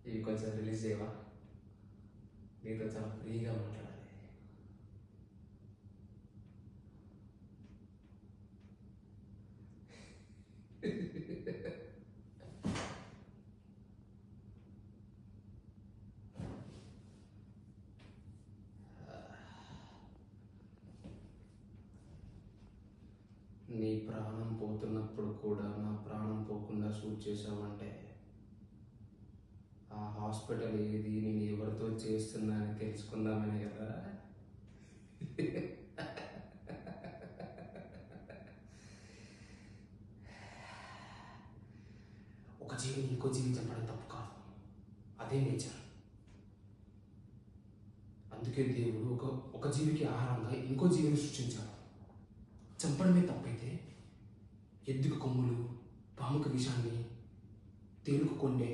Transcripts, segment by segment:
ఇవి కొంచెం రిలీజ్ చేయవా? నీతో చాలా ఫ్రీగా మాట్లాడాలి. నీ ప్రాణం పోతున్నప్పుడు కూడా నా ప్రాణం పోకుండా షూట్ చేసావంటే ఆ హాస్పిటల్ ఏది, నేను ఎవరితో చేస్తున్నా అని తెలుసుకుందామనే కదా. ఒక జీవిని ఇంకో జీవి చంపడం తప్పు కాదు, అదే నేచర్. అందుకే దేవుడు ఒక జీవికి ఆహారంగా ఇంకో జీవిని సృష్టించాడు. చంపడమే తప్పైతే ఎద్దుకు కొమ్ములు, పాముకు విషాన్ని, తేలుకు కొండే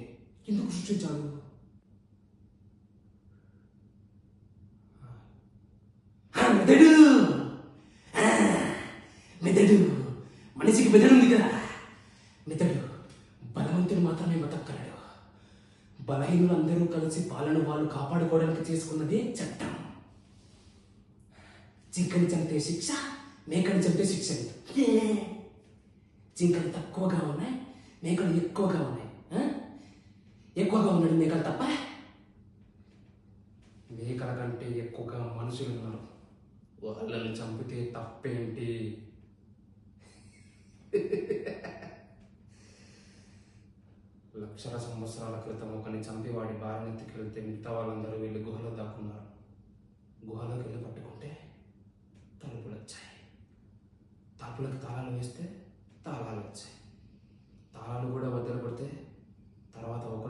ఎందుకు సృష్టించాడు? మెదడు మెదడు మనిషికి మెదడు ఉంది కదా. మెదడు బలవంతులు మాత్రమే బతకగలడు. బలహీనులు అందరూ కలిసి పాలన వాళ్ళు కాపాడుకోవడానికి చేసుకున్నదే చట్టం. జింకని చంపితే శిక్ష, మేకని చంపితే శిక్ష. జింకలు తక్కువగా ఉన్నాయి, మేకలు ఎక్కువగా ఉన్నాయి. ఎక్కువగా ఉన్నాడు మేకలు తప్ప. మేకల కంటే ఎక్కువగా మనుషులు ఉన్నారు, వాళ్ళని చంపితే తప్పేంటి? లక్షల సంవత్సరాల క్రితం ఒకరిని చంపి వాడి భార్యనెత్తికెళ్తే మిగతా వాళ్ళందరూ వెళ్ళి గుహలో దాక్కున్నారు. గుహలోకి వెళ్ళి పట్టుకుంటే తలుపులు వచ్చాయి. తలుపులకు తాళాలు వేస్తే తాళాలు వచ్చాయి. తాళాలు కూడా బద్దలు పడితే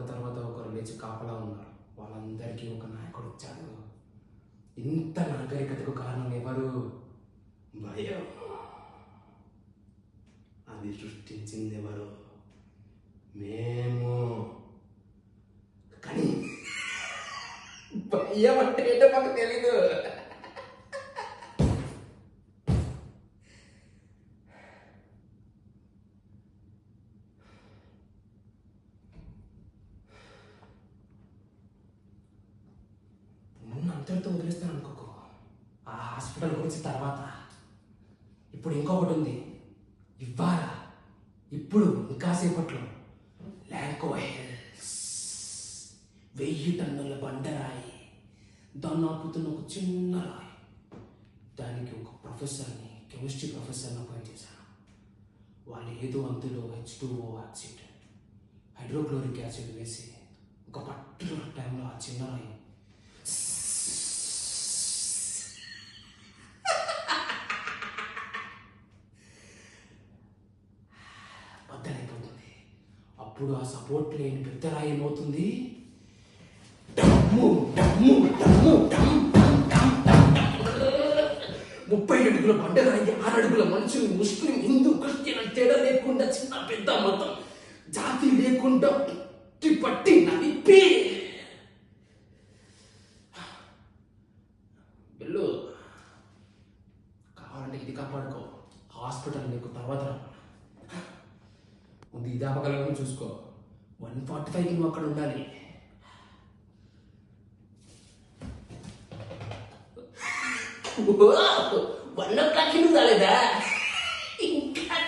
తర్వాత ఒకరు లేచి కాపలా ఉన్నారు. వాళ్ళందరికీ ఒక నాయకుడు వచ్చాడు. ఇంత నాగరికతకు కారణం ఎవరు? భయం. అది సృష్టించింది ఎవరు? మేము. కానీ భయం అంటే ఏంటో మాకు తెలీదు. అంతటితో వదిలేస్తాను అనుకోకు. ఆ హాస్పిటల్ గురించి తర్వాత. ఇప్పుడు ఇంకొకటి ఉంది. ఇవాళ ఇప్పుడు ఇంకాసేపట్లో ల్యాంకో హిల్స్ 1000 టన్నుల బండరాయి, దాన్ని ఆపుతున్న ఒక చిన్న రాయి. దానికి ఒక ప్రొఫెసర్ని, కెమిస్ట్రీ ప్రొఫెసర్ని అపాయింట్ చేశాను. వాళ్ళు ఏదో అంతులో H2O యాసిడ్, హైడ్రోక్లోరిక్ యాసిడ్ వేసి ఒక పర్టికులర్ టైంలో ఆ చిన్న రాయి బద్దలైపోతుంది. అప్పుడు ఆ సపోర్ట్ లేని పెద్ద రాయి ఏమవుతుంది? డమ్ము డమ్ము డమ్ము డమ్ డమ్ డమ్ డమ్ డమ్. 30 అడుగుల బండరాయి, 6 అడుగుల మనుషులు, ముస్లిం, హిందూ, క్రిస్టియన్ తేడా లేకుండా, చిన్న పెద్ద మతం జాతి లేకుండా పట్టి నలిపి వెళ్ళు. కావాలంటే ఇది కాపాడుకో. హాస్పిటల్ నీకు తర్వాత ముందు ఇది ఆపగలను చూసుకో. 145కి నువ్వు అక్కడ ఉండాలి. Wah, warna kaki lu gak ada. Ingkat,